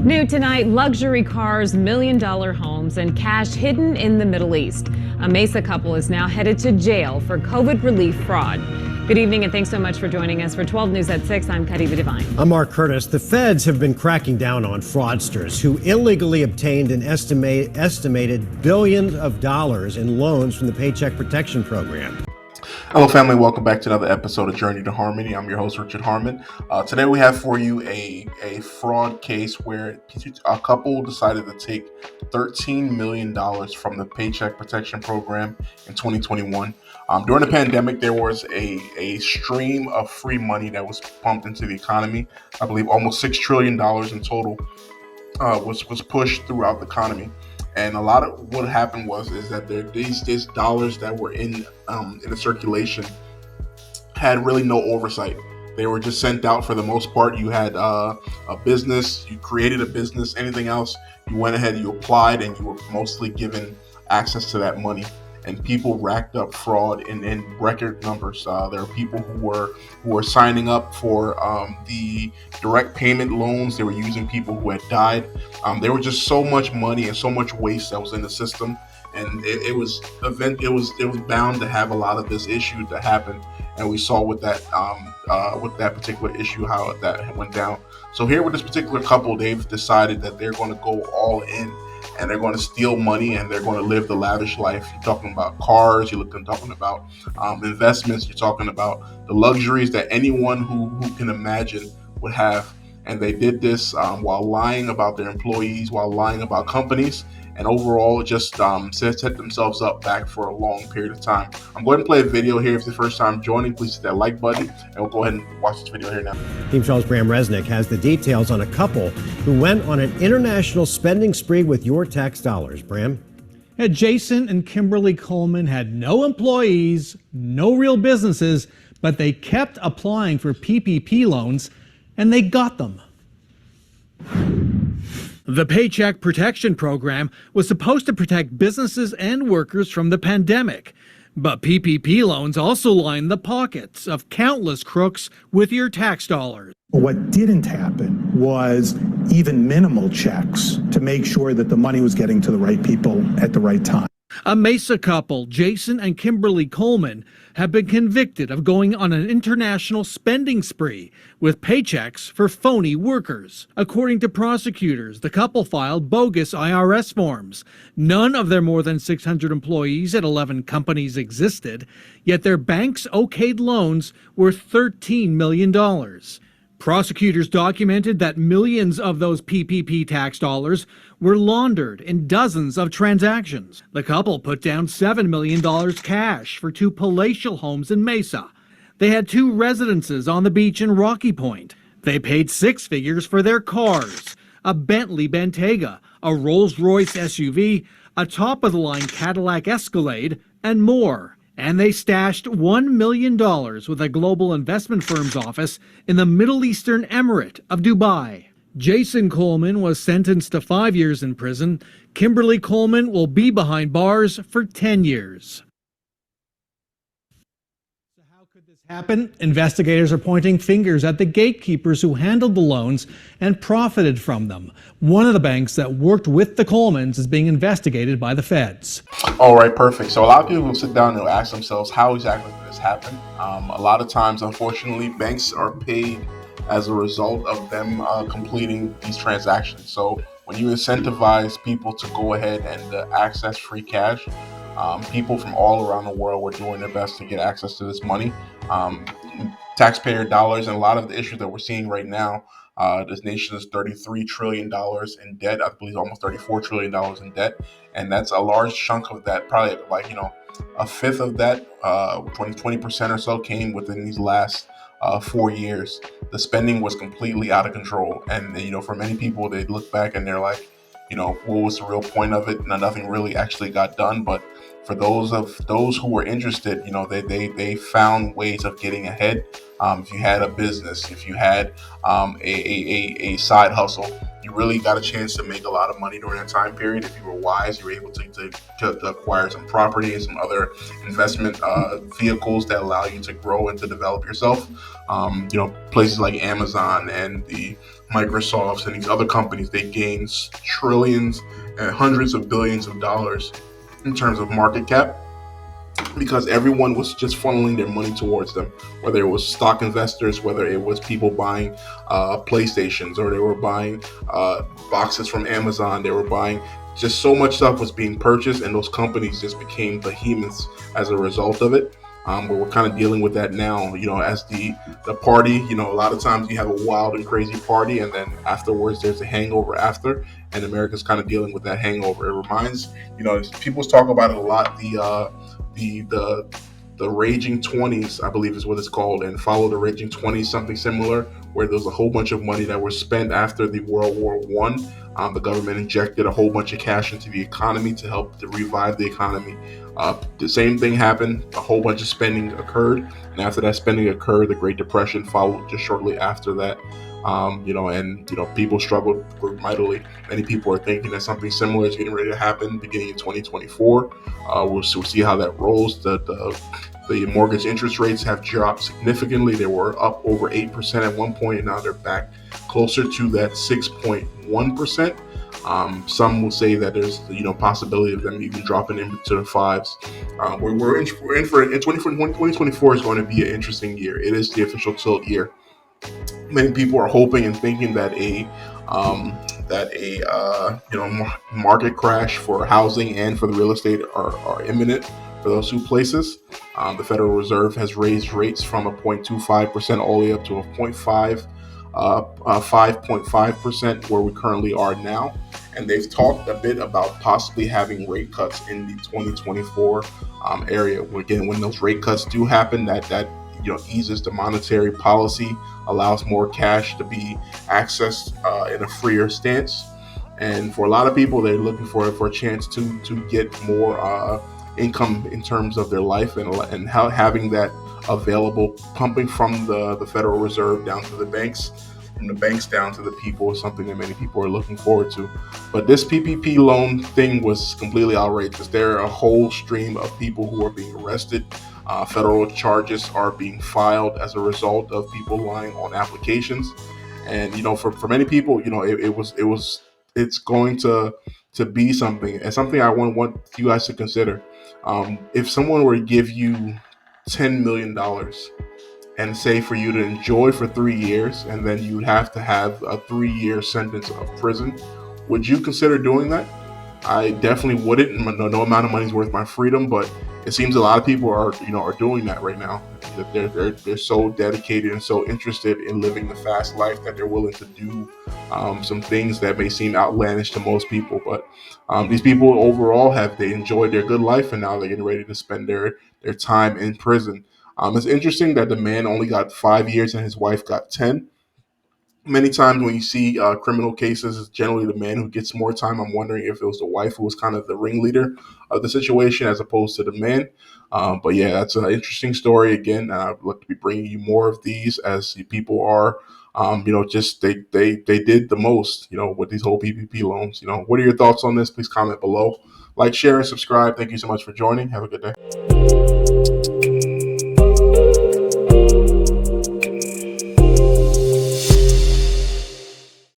New tonight, luxury cars, million-dollar homes, and cash hidden in the Middle East. A Mesa couple is now headed to jail for COVID relief fraud. Good evening, and thanks so much for joining us for 12 News at 6. I'm Cuddy Devine. I'm Mark Curtis. The feds have been cracking down on fraudsters who illegally obtained an estimated billions of dollars in loans from the Paycheck Protection Program. Hello, family. Welcome back to another episode of Journey to Harmony. I'm your host, Richard Harmon. Today we have for you a fraud case where a couple decided to take $13 million from the Paycheck Protection Program in 2021. During the pandemic, there was a stream of free money that was pumped into the economy. I believe almost $6 trillion in total was pushed throughout the economy. And a lot of what happened is that these dollars that were in the circulation had really no oversight. They were just sent out for the most part. You had a business, you created a business, anything else, you went ahead, you applied, and you were mostly given access to that money. And people racked up fraud in record numbers. There are people who were signing up for the direct payment loans. They were using people who had died. There was just so much money and so much waste that was in the system, and it was bound to have a lot of this issue to happen. And we saw with that particular issue how that went down. So here with this particular couple, they've decided that they're going to go all in. And they're going to steal money and they're going to live the lavish life. You're talking about cars, you're talking about investments, you're talking about the luxuries that anyone who can imagine would have. And they did this while lying about their employees, while lying about companies, and overall just set themselves up back for a long period of time. I'm going to play a video here. If it's the first time joining, please hit that like button, and we'll go ahead and watch this video here now. Team Charles Bram Resnick has the details on a couple who went on an international spending spree with your tax dollars. Bram? Jason and Kimberly Coleman had no employees, no real businesses, but they kept applying for PPP loans, and they got them. The Paycheck Protection Program was supposed to protect businesses and workers from the pandemic. But PPP loans also lined the pockets of countless crooks with your tax dollars. What didn't happen was even minimal checks to make sure that the money was getting to the right people at the right time. A Mesa couple, Jason and Kimberly Coleman, have been convicted of going on an international spending spree with paychecks for phony workers. According to prosecutors, the couple filed bogus IRS forms. None of their more than 600 employees at 11 companies existed, yet their banks okayed loans worth $13 million. Prosecutors documented that millions of those PPP tax dollars were laundered in dozens of transactions. The couple put down $7 million cash for 2 palatial homes in Mesa. They had 2 residences on the beach in Rocky Point. They paid 6 figures for their cars, a Bentley Bentayga, a Rolls Royce SUV, a top-of-the-line Cadillac Escalade, and more. And they stashed $1 million with a global investment firm's office in the Middle Eastern Emirate of Dubai. Jason Coleman was sentenced to 5 years in prison. Kimberly Coleman will be behind bars for 10 years. So how could this happen? Investigators are pointing fingers at the gatekeepers who handled the loans and profited from them. One of the banks that worked with the Colemans is being investigated by the feds. All right, perfect. So a lot of people will sit down and ask themselves, how exactly did this happen? A lot of times, unfortunately, banks are paid as a result of them completing these transactions. So when you incentivize people to go ahead and access free cash, people from all around the world were doing their best to get access to this money. Taxpayer dollars, and a lot of the issues that we're seeing right now, this nation is $33 trillion in debt. I believe almost $34 trillion in debt. And that's a large chunk of that, probably a fifth of that, 20% or so came within these last 4 years. The spending was completely out of control. And, for many people, they look back and they're like, what was the real point of it? Nothing really actually got done. But for those who were interested, they found ways of getting ahead. If you had a business, if you had a side hustle, you really got a chance to make a lot of money during that time period. If you were wise, you were able to acquire some property and some other investment vehicles that allow you to grow and to develop yourself. Places like Amazon and the Microsofts and these other companies, they gained trillions and hundreds of billions of dollars in terms of market cap, because everyone was just funneling their money towards them, whether it was stock investors, whether it was people buying PlayStations, or they were buying boxes from Amazon. They were buying, just so much stuff was being purchased, and those companies just became behemoths as a result of it. But we're kind of dealing with that now, as the party. A lot of times you have a wild and crazy party, and then afterwards there's a hangover after, and America's kind of dealing with that hangover. It reminds, people talk about it a lot, the Raging 20s, I believe is what it's called, and Follow the Raging 20s, something similar, where there was a whole bunch of money that was spent after the World War One. The government injected a whole bunch of cash into the economy to help to revive the economy. The same thing happened. A whole bunch of spending occurred, and after that spending occurred, the Great Depression followed just shortly after that. People struggled mightily. Many people are thinking that something similar is getting ready to happen beginning in 2024. We'll see how that rolls. The mortgage interest rates have dropped significantly. They were up over 8% at one point, and now they're back closer to that 6.1%. Some will say that there's possibility of them even dropping into the fives. We're in for 2024 is going to be an interesting year. It is the official tilt year. Many people are hoping and thinking that a market crash for housing and for the real estate are imminent for those two places. The Federal Reserve has raised rates from a 0.25% all the way up to a 5.5%, where we currently are now. And they've talked a bit about possibly having rate cuts in the 2024 area. Again, when those rate cuts do happen, that eases the monetary policy, allows more cash to be accessed in a freer stance. And for a lot of people, they're looking for a chance to get more income in terms of their life, and how having that available, pumping from the Federal Reserve down to the banks, from the banks down to the people, is something that many people are looking forward to. But this PPP loan thing was completely outrageous. There are a whole stream of people who are being arrested. Federal charges are being filed as a result of people lying on applications. And for many people, it's going to be something, and something I want you guys to consider. If someone were to give you $10 million and say for you to enjoy for 3 years, and then you'd have to have a 3-year sentence of prison, would you consider doing that? I definitely wouldn't. No amount of money is worth my freedom, but it seems a lot of people are doing that right now. They're so dedicated and so interested in living the fast life that they're willing to do some things that may seem outlandish to most people. But these people overall they enjoyed their good life, and now they're getting ready to spend their time in prison. It's interesting that the man only got 5 years and his wife got 10. Many times when you see criminal cases, it's generally the man who gets more time. I'm wondering if it was the wife who was kind of the ringleader of the situation as opposed to the man. But yeah, that's an interesting story. Again, I'd like to be bringing you more of these as the people are, just they did the most, with these whole PPP loans. What are your thoughts on this? Please comment below. Like, share, and subscribe. Thank you so much for joining. Have a good day.